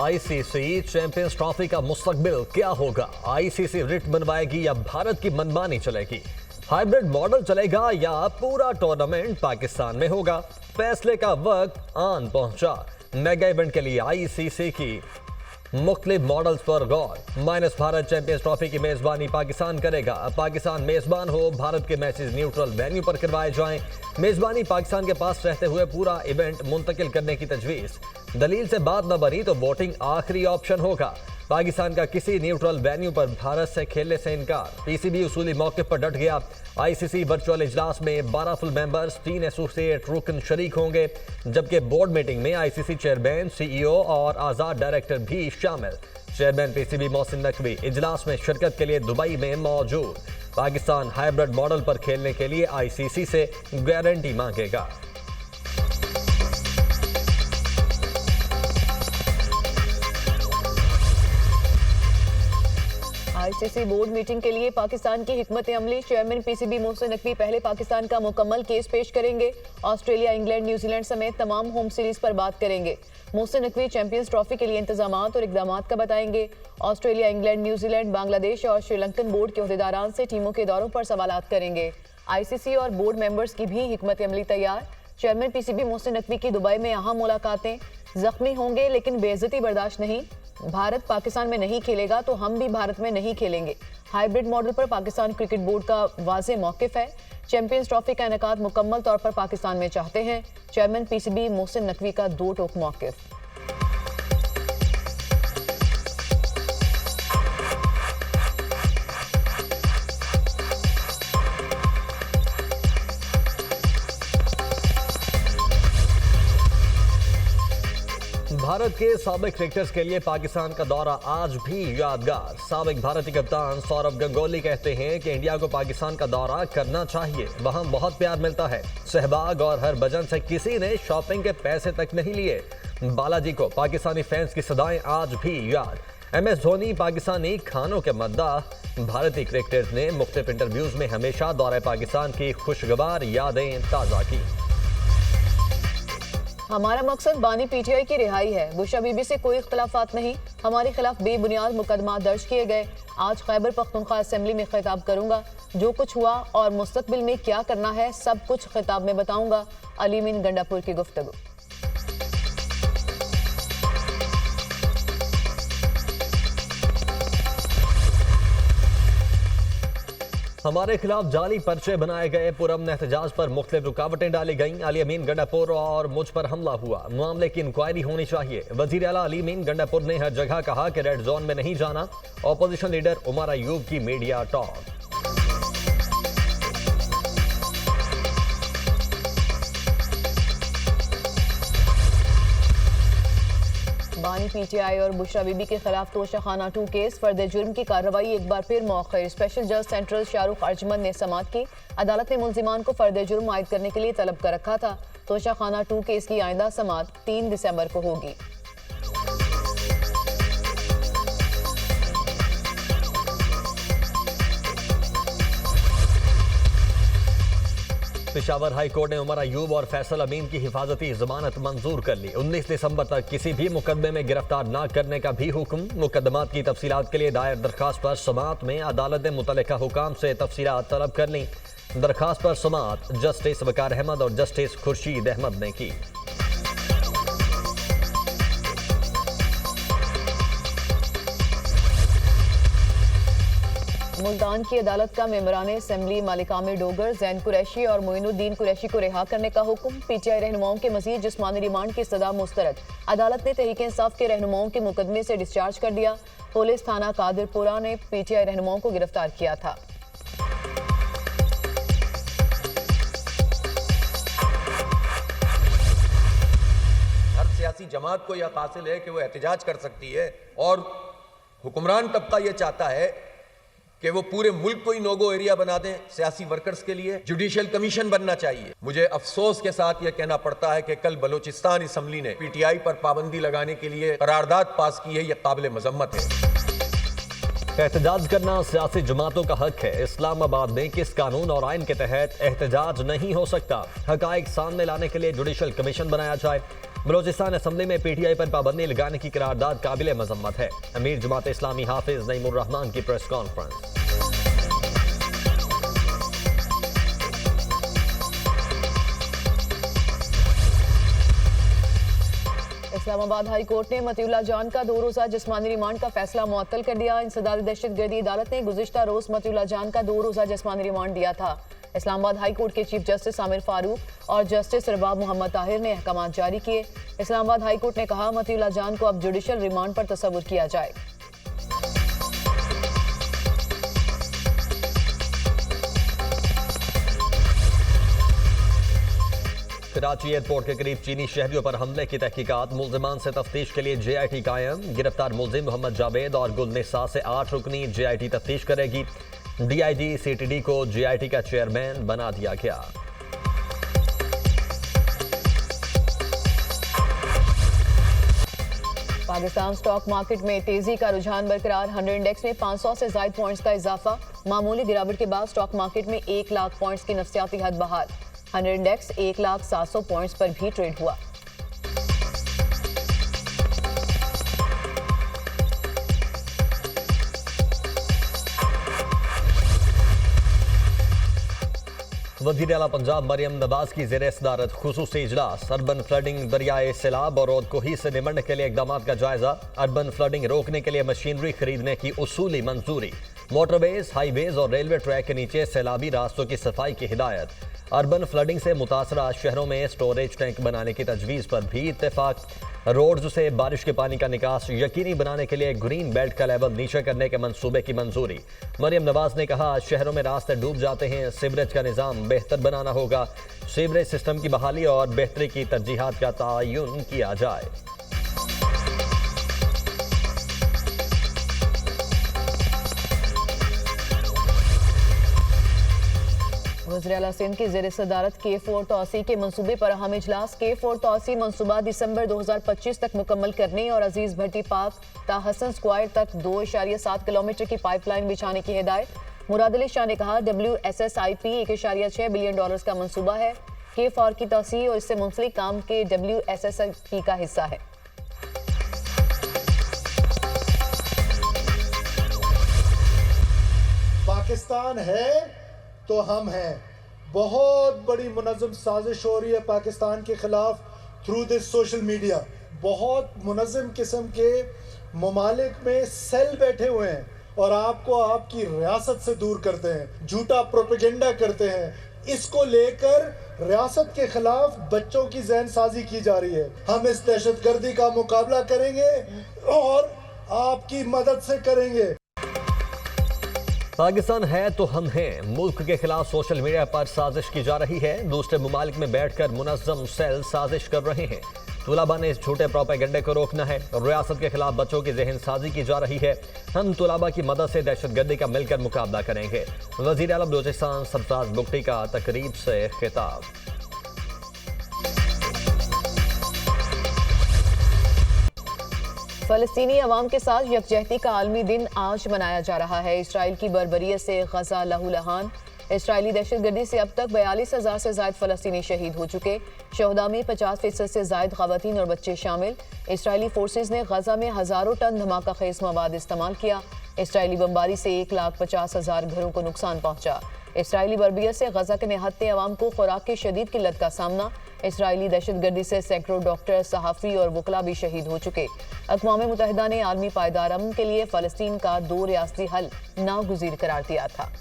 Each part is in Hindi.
आईसीसी चैंपियंस ट्रॉफी का मुस्तकबिल क्या होगा? आईसीसी रिट बनवाएगी या भारत की मनमानी चलेगी? हाइब्रिड मॉडल चलेगा या पूरा टूर्नामेंट पाकिस्तान में होगा? फैसले का वक्त आन पहुंचा। मेगा इवेंट के लिए आईसीसी की मुख्तलिफ मॉडल्स पर गौर। माइनस भारत चैंपियंस ट्रॉफी की मेजबानी पाकिस्तान करेगा। पाकिस्तान मेजबान हो, भारत के मैचेस न्यूट्रल वेन्यू पर करवाए जाएं। मेजबानी पाकिस्तान के पास रहते हुए पूरा इवेंट मुंतकिल करने की तजवीज़। दलील से बात न बनी तो वोटिंग आखिरी ऑप्शन होगा। पाकिस्तान का किसी न्यूट्रल वेन्यू पर भारत से खेलने से इनकार। पीसीबी उसूली मौक़िफ़ पर डट गया। आईसीसी वर्चुअल इजलास में 12 फुल मेंबर्स, 3 एसोसिएट रुकन शरीक होंगे, जबकि बोर्ड मीटिंग में आईसीसी चेयरमैन, सीईओ और आज़ाद डायरेक्टर भी शामिल। चेयरमैन पीसीबी मोहसिन नकवी इजलास में शिरकत के लिए दुबई में मौजूद। पाकिस्तान हाइब्रिड मॉडल पर खेलने के लिए आईसीसी से गारंटी मांगेगा। आईसीसी बोर्ड मीटिंग के लिए पाकिस्तान की हिकमत अमली। चेयरमैन पीसीबी मोहसिन नकवी पहले पाकिस्तान का मुकम्मल केस पेश करेंगे। ऑस्ट्रेलिया, इंग्लैंड, न्यूजीलैंड समेत तमाम होम सीरीज पर बात करेंगे। मोहसिन नकवी चैंपियंस ट्रॉफी के लिए इंतजामात और इकदाम का बताएंगे। ऑस्ट्रेलिया, इंग्लैंड, न्यूजीलैंड, बांग्लादेश और श्रीलंकन बोर्ड के अहदेदारान से टीमों के दौरों पर सवालात करेंगे। आईसीसी और बोर्ड मेंबर्स की भी हिकमत अमली तैयार। चेयरमैन पीसीबी मोहसिन नकवी की दुबई में अहम मुलाकातें। जख्मी होंगे लेकिन बेइज्जती बर्दाश्त नहीं। भारत पाकिस्तान में नहीं खेलेगा तो हम भी भारत में नहीं खेलेंगे। हाइब्रिड मॉडल पर पाकिस्तान क्रिकेट बोर्ड का वाज़ेह मौक़िफ़ है। चैंपियंस ट्रॉफी का इनेकाद मुकम्मल तौर पर पाकिस्तान में चाहते हैं। चेयरमैन पीसीबी मोहसिन नकवी का दो टोक मौक़िफ़। भारत के साबिक क्रिकेटर्स के लिए पाकिस्तान का दौरा आज भी यादगार। साबिक भारतीय कप्तान सौरव गंगोली कहते हैं कि इंडिया को पाकिस्तान का दौरा करना चाहिए, वहां बहुत प्यार मिलता है। सहवाग और हरभजन से किसी ने शॉपिंग के पैसे तक नहीं लिए। बालाजी को पाकिस्तानी फैंस की सदाएं आज भी याद। एमएस धोनी पाकिस्तानी खानों के मद्दाह। भारतीय क्रिकेटर्स ने मुख्तलिफ इंटरव्यूज में हमेशा दौरे पाकिस्तान की खुशगवार यादें ताज़ा की। हमारा मकसद बानी पीटीआई की रिहाई है। बुशरा बीबी से कोई इख्तलाफात नहीं। हमारे खिलाफ बेबुनियाद मुकदमा दर्ज किए गए। आज खैबर पख्तूनख्वा असेंबली में खिताब करूंगा। जो कुछ हुआ और मुस्तकबिल में क्या करना है सब कुछ खिताब में बताऊंगा। अली मीन गंडापुर की गुफ्तगू। हमारे खिलाफ जाली पर्चे बनाए गए। पुरअमन एहतजाज पर मुख्तलिफ रुकावटें डाली गईं। अली अमीन गंडापुर और मुझ पर हमला हुआ, मामले की इंक्वायरी होनी चाहिए। वजीर आला अली अमीन गंडापुर ने हर जगह कहा कि रेड जोन में नहीं जाना। ऑपोजिशन लीडर उमर अयूब की मीडिया टॉक। बानी पीटीआई और बुशरा बीबी के खिलाफ तोशाखाना 2 केस। फर्द जुर्म की कार्रवाई एक बार फिर मौखर। स्पेशल जज सेंट्रल शाहरुख अर्जमन ने समाअत की। अदालत ने मुल्जिमान को फर्द जुर्म आयद करने के लिए तलब कर रखा था। तोशाखाना 2 केस की आइंदा समाअत 3 दिसंबर को होगी। पेशावर हाई कोर्ट ने उमर अयूब और फैसल अमीन की हिफाजती जमानत मंजूर कर ली। 19 दिसंबर तक किसी भी मुकदमे में गिरफ्तार न करने का भी हुक्म। मुकदमात की तफसीलात के लिए दायर दरखास्त पर समाअत में अदालत ने मुतल्लिका हुकाम से तफसीलात तलब कर ली। दरखास्त पर समाअत जस्टिस वकार अहमद और जस्टिस खुर्शीद अहमद ने की। मुल्तान की अदालत का मेंबरान असेंबली मालिकामे डोगर, जैन कुरैशी और मोइनुद्दीन कुरैशी को रिहा करने का हुक्म। पीटीआई रहनुमाओं के मजीद जिस्मानी रिमांड की सजा मुस्तरद। अदालत ने तहरीक इंसाफ के रहनुमाओं के मुकदमे से डिस्चार्ज कर दिया। पुलिस थाना कादिरपुरा ने पीटीआई रहनुमाओं को गिरफ्तार किया था। हर सियासी जमात को यह हासिल है कि वो एहतजाज कर सकती है और हुक्मरान तबका ये चाहता है कि वो पूरे मुल्क को ही नोगो एरिया बना दें सियासी वर्कर्स के लिए। जुडिशियल कमीशन बनना चाहिए। मुझे अफसोस के साथ यह कहना पड़ता है कि कल बलूचिस्तान असम्बली ने पीटीआई पर पाबंदी लगाने के लिए करारदाद पास की है। यह काबिल मजम्मत है। एहतजाज करना सियासी जमातों का हक है। इस्लामाबाद में किस कानून और आइन के तहत एहतजाज नहीं हो सकता? हकाइक सामने लाने के लिए जुडिशियल कमीशन बनाया जाए। बलोचिस्तान असम्बली में PTI पर पाबंदी लगाने की करारदाद काबिल मजम्मत है। अमीर जमात इस्लामी हाफिज नईमुर रहमान की press conference. Islamabad high court ने मतीउल्लाह जान का 2 रोजा जिस्मानी रिमांड का फैसला मुअत्तल कर दिया। इंसदाद दहशतगर्दी अदालत ने गुज़िश्ता रोज मतीउल्लाह जान का 2 रोजा जिस्मानी रिमांड दिया था। इस्लामाबाद हाई कोर्ट के चीफ जस्टिस आमिर फारूक और जस्टिस रबाब मोहम्मद ताहिर ने अहकाम जारी किए। इस्लामाबाद हाई कोर्ट ने कहा, मतीउल्लाह जान को अब जुडिशल रिमांड पर तसव्वुर किया जाए। कराची एयरपोर्ट के करीब चीनी शहरियों पर हमले की तहकीकात, मुल्जिमान से तफ्तीश के लिए JIT कायम। गिरफ्तार मुल्जिम मोहम्मद जावेद और गुलनिसा से 8 रुकनी JIT तफ्तीश करेगी। DIG CTD को JIT का चेयरमैन बना दिया गया। पाकिस्तान स्टॉक मार्केट में तेजी का रुझान बरकरार। 100 इंडेक्स में 500 से ज्यादा पॉइंट्स का इजाफा। मामूली गिरावट के बाद स्टॉक मार्केट में 1 लाख पॉइंट्स की नफसियाती हद बहाल। 100 इंडेक्स 1,700,000 पॉइंट्स पर भी ट्रेड हुआ। वज़ीर आला पंजाब मरियम नवाज की ज़ेर सदारत खुसूसी इजलास। अर्बन फ्लडिंग, दरियाए सैलाब और रोदकोही से निमटने के लिए इक़दामात का जायजा। अर्बन फ्लडिंग रोकने के लिए मशीनरी खरीदने की उसूली मंजूरी। मोटरवेज, हाईवेज और रेलवे ट्रैक के नीचे सैलाबी रास्तों की सफाई की हिदायत। अर्बन फ्लडिंग से मुतासरा शहरों में स्टोरेज टैंक बनाने की तजवीज़ पर भी इत्तेफाक। रोड्स से बारिश के पानी का निकास यकीनी बनाने के लिए ग्रीन बेल्ट का लेवल नीचे करने के मंसूबे की मंजूरी। मरियम नवाज ने कहा, शहरों में रास्ते डूब जाते हैं, सीवरेज का निज़ाम बेहतर बनाना होगा। सीवरेज सिस्टम की बहाली और बेहतरी की तरजीहात का तयन किया जाए। वज़ीर आला सिंध की ज़ेर सदारत K4 तौसी के मंसूबे पर अहम इजलास। K4 तौसी मंसूबा दिसंबर 2025 तक मुकम्मल करने और अजीज भट्टी पार्क ता हसन स्क्वायर तक 2.7 किलोमीटर की पाइपलाइन बिछाने की हिदायत। मुराद अली शाह ने कहा, WSSIP $1.6 बिलियन का मंसूबा है। K4 की तौसी और इससे मुंसलिक काम के WSSIP का हिस्सा है। पाकिस्तान है तो हम हैं। बहुत बड़ी मुनज़्ज़म साजिश हो रही है पाकिस्तान के खिलाफ थ्रू दिस सोशल मीडिया। बहुत मुनज़्ज़म किस्म के ममालिक में सेल बैठे हुए हैं और आपको आपकी रियासत से दूर करते हैं, झूठा प्रोपेगेंडा करते हैं। इसको लेकर रियासत के खिलाफ बच्चों की जहन साजी की जा रही है। हम इस दहशतगर्दी का मुकाबला करेंगे और आपकी मदद से करेंगे। पाकिस्तान है तो हम हैं। मुल्क के खिलाफ सोशल मीडिया पर साजिश की जा रही है। दूसरे ममालिक में बैठकर मुनज़्ज़म सेल साजिश कर रहे हैं। तुलाबा ने इस झूठे प्रोपेगेंडे को रोकना है। रियासत के खिलाफ बच्चों की जहन साजी की जा रही है। हम तुलाबा की मदद से दहशतगर्दी का मिलकर मुकाबला करेंगे। वज़ीर आला बलूचिस्तान सरफराज बुगटी का तकरीब से खिताब। फ़लस्तीनी अवाम के साथ यकजहती का आलमी दिन आज मनाया जा रहा है। इसराइल की बर्बरियत से गजा लहूलुहान। इसराइली दहशतगर्दी से अब तक 42,000 से ज़ायद फ़लस्तीनी शहीद हो चुके। शहदा में 50% से ज़ायद ख़वातीन और बच्चे शामिल। इसराइली फोर्सेज ने गजा में हज़ारों टन धमाका खेज मवाद इस्तेमाल किया। इसराइली बमबारी से 1,50,000 घरों को नुकसान पहुंचा। इसराइली बर्बरियत से गजा के निहत्ते अवाम को खुराक की शदीद किल्लत का सामना। इसराइली दहशतगर्दी से सैकड़ों डॉक्टर, सहाफ़ी और वकला भी शहीद हो चुके। अक़वाम मुत्तहिदा ने आलमी पायदार अमन के लिए फ़लस्तीन का 2 रियासती हल नागुज़ीर करार दिया था।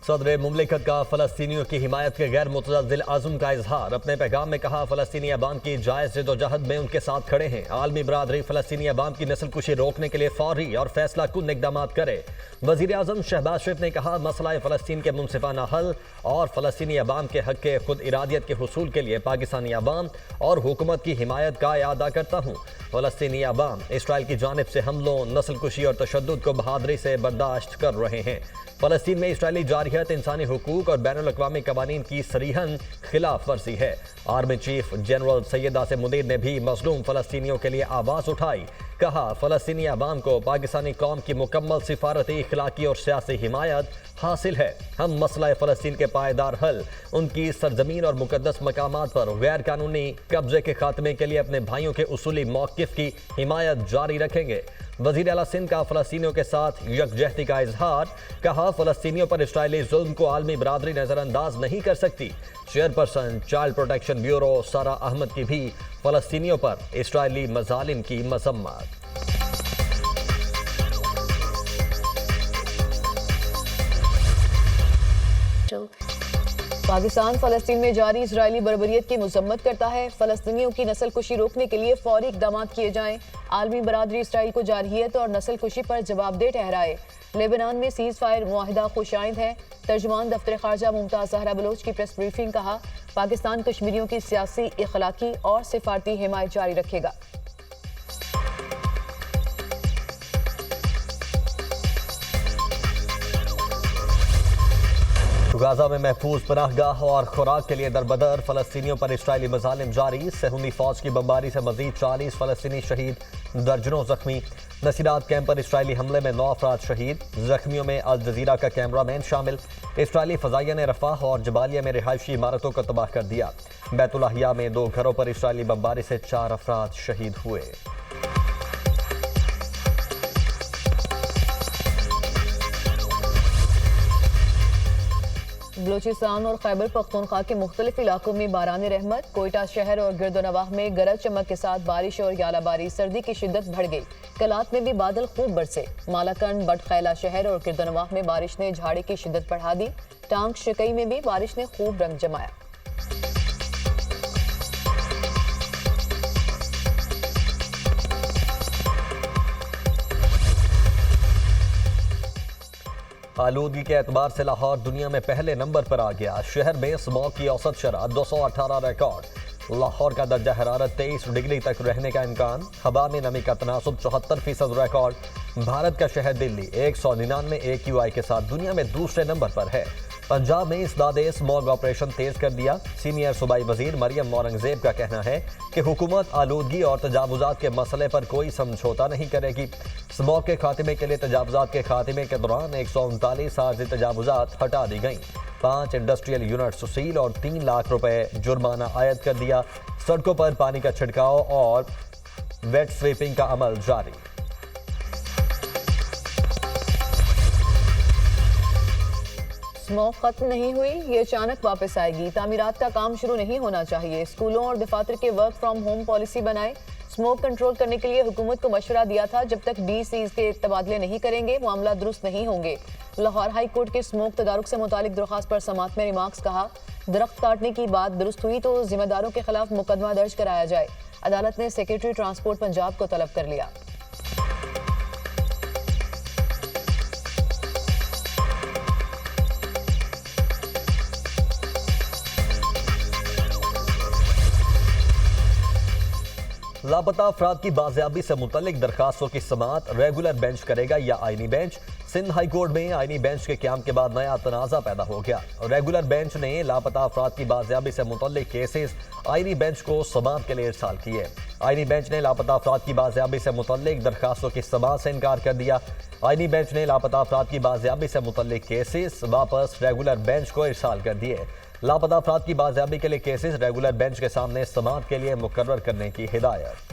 सदर मुमलिकत का फ़लस्तीनियों की हिमायत के गैर मुतज़्ज़ल अज़्म का इजहार। अपने पैगाम में कहा, फ़लस्तीनी अवाम की जायज़ जद्दोजहद में उनके साथ खड़े हैं। आलमी बरादरी फ़लस्तीनी अवाम की नस्लकुशी रोकने के लिए फौरी और फैसला कुन इक़दामात करे। वज़ीर आज़म शहबाज शरीफ ने कहा, मसला फ़लस्तीन के मुनसिफाना हल और फ़लस्तीनी अवाम के हक़ के खुद इरादियत के हुसूल के लिए पाकिस्तानी अवाम और हुकूमत की हिमायत का अदा करता हूँ। फ़लस्तीनी अवाम इसराइल की जानिब से हमलों, नस्लकुशी और तशद्दुद को बहादुरी से बर्दाश्त कर रहे हैं। फ़लस्तीन में इसराइली जारहियत जमहूरियत, इंसानी हुकूक और बैनुल अक़वामी कवानीन की सरीहन खिलाफ वर्जी है। Army chief general Syed Asim Munir ने भी मजलूम फ़लस्तीनियों के लिए आवाज़ उठाई। कहा, फ़लस्तीनी अवाम को पाकिस्तानी कौम की मुकम्मल सिफारती, इखलाकी और सियासी हिमायत हासिल है। हम मसला फ़लस्तीन के पायदार हल, उनकी सरजमीन और मुकद्दस मकामात पर गैर कानूनी कब्जे के खात्मे के लिए अपने भाइयों के उसूली मौक़िफ़ की हिमायत जारी रखेंगे। वज़ीर आला सिंध का फ़लस्तीनियों के साथ यकजहती का इजहार। कहा, फ़लस्तीनियों पर इस्राइली जुल्म को आलमी बरादरी नज़रअंदाज नहीं कर सकती। चेयरपर्सन चाइल्ड प्रोटेक्शन ब्यूरो सारा अहमद की भी फ़लस्तीनियों पर इस्राइली मज़ालिम की मज़म्मत। पाकिस्तान फ़लस्तीन में जारी इजरायली बर्बरियत की मजम्मत करता है। फ़लस्तीनियों की नस्ल कुशी रोकने के लिए फौरी इक़दाम किए जाएं। आलमी बरादरी इसराइल को जारहियत और नस्ल कुशी पर जवाबदेह ठहराए। लेबनान में सीज़ फायर मुआहिदा खुशाइंद है। तर्जुमान दफ्तर ख़ारजा मुमताज़ ज़हरा बलोच की प्रेस ब्रीफिंग। कहा, पाकिस्तान कश्मीरियों की सियासी, इखलाकी और सिफारती हिमायत जारी रखेगा। गाजा में महफूज पनाहगाह और खुराक के लिए दरबदर। फ़लस्तीनियों पर इस्राइली मज़ालिम जारी। सहूनी फ़ौज की बमबारी से मज़ीद 40 फ़लस्तीनी शहीद, दर्जनों जख्मी। नसीरात कैंप पर इस्राइली हमले में 9 अफराद शहीद। जख्मियों में अल जज़ीरा का कैमरामैन शामिल। इस्राइली फ़ज़ाइया ने रफ़ाह और जबालिया में रिहायशी इमारतों को तबाह कर दिया। बैतुल-अहिया में 2 घरों पर इस्राइली बमबारी से 4 अफराद शहीद हुए। बलूचिस्तान और खैबर पख्तूनख्वा के मुख्तलिफ इलाकों में बारान रहमत। कोयटा शहर और गिरदोनवाह में गरज चमक के साथ बारिश और यालाबारी। सर्दी की शिद्दत बढ़ गई। कलात में भी बादल खूब बरसे। मालाकंड, बटखैला शहर और गिरदोनवाह में बारिश ने झाड़ी की शिद्दत बढ़ा दी। टांग शिकई में भी बारिश ने खूब रंग जमाया। आलूदगी के एतबार से लाहौर दुनिया में पहले नंबर पर आ गया। शहर में स्मॉग की औसत शरह 218 रिकॉर्ड। लाहौर का दर्जा हरारत 23 डिग्री तक रहने का इम्कान। हवा में नमी का तनासुब 74% रिकॉर्ड। भारत का शहर दिल्ली 199 AQI के साथ दुनिया में दूसरे नंबर पर है। पंजाब में इसदादे स्मॉग ऑपरेशन तेज कर दिया। सीनियर सूबाई वजीर मरियम औरंगजेब का कहना है कि हुकूमत आलूदगी और तजावुजात के मसले पर कोई समझौता नहीं करेगी। स्मॉग के खात्मे के लिए तजावुजात के खात्मे के दौरान 139 आर्जी तजावुजात हटा दी गई। 5 इंडस्ट्रियल यूनिट्स सील और 3 लाख रुपए जुर्माना आयद कर दिया। सड़कों पर पानी का छिड़काव और वेट स्वीपिंग का अमल जारी। स्मॉग खत्म नहीं हुई, ये अचानक वापस आएगी। तामीरात का काम शुरू नहीं होना चाहिए। स्कूलों और दफातर के वर्क फ्रॉम होम पॉलिसी बनाए। स्मोक कंट्रोल करने के लिए हुकूमत को मशवरा दिया था, जब तक DCs के तबादले नहीं करेंगे मामला दुरुस्त नहीं होंगे। लाहौर हाई कोर्ट के स्मोक तदारुक से मुतालिक दरख्वास्त पर समात में रिमार्क्स। कहा, दरख्त काटने की बात दुरुस्त हुई तो जिम्मेदारों के खिलाफ मुकदमा दर्ज कराया जाए। अदालत ने सेक्रेटरी ट्रांसपोर्ट पंजाब को तलब कर लिया। लापता अफराद की बाजियाबी से मुतल्लिक दरखास्तों की समाअत रेगुलर बेंच करेगा या आईनी बेंच। सिंध हाई कोर्ट में आईनी बेंच के क्याम के बाद नया तनाज़ा पैदा हो गया। रेगुलर बेंच ने लापता अफराद की बाजियाबी से मुतल्लिक केसेस आईनी बेंच को समाअत के लिए इरसाल किए। आईनी बेंच ने लापता अफराद की बाजियाबी से मुतल्लिक दरखास्तों की समाअत से इनकार कर दिया। आईनी बेंच ने लापता अफराद की बाजियाबी से मुतल्लिक केसेस वापस रेगुलर बेंच को इरसाल कर दिए। लापता अफराद की बाजियाबी के लिए केसेस रेगुलर बेंच के सामने समाअत के लिए मुकर्रर करने की हिदायत।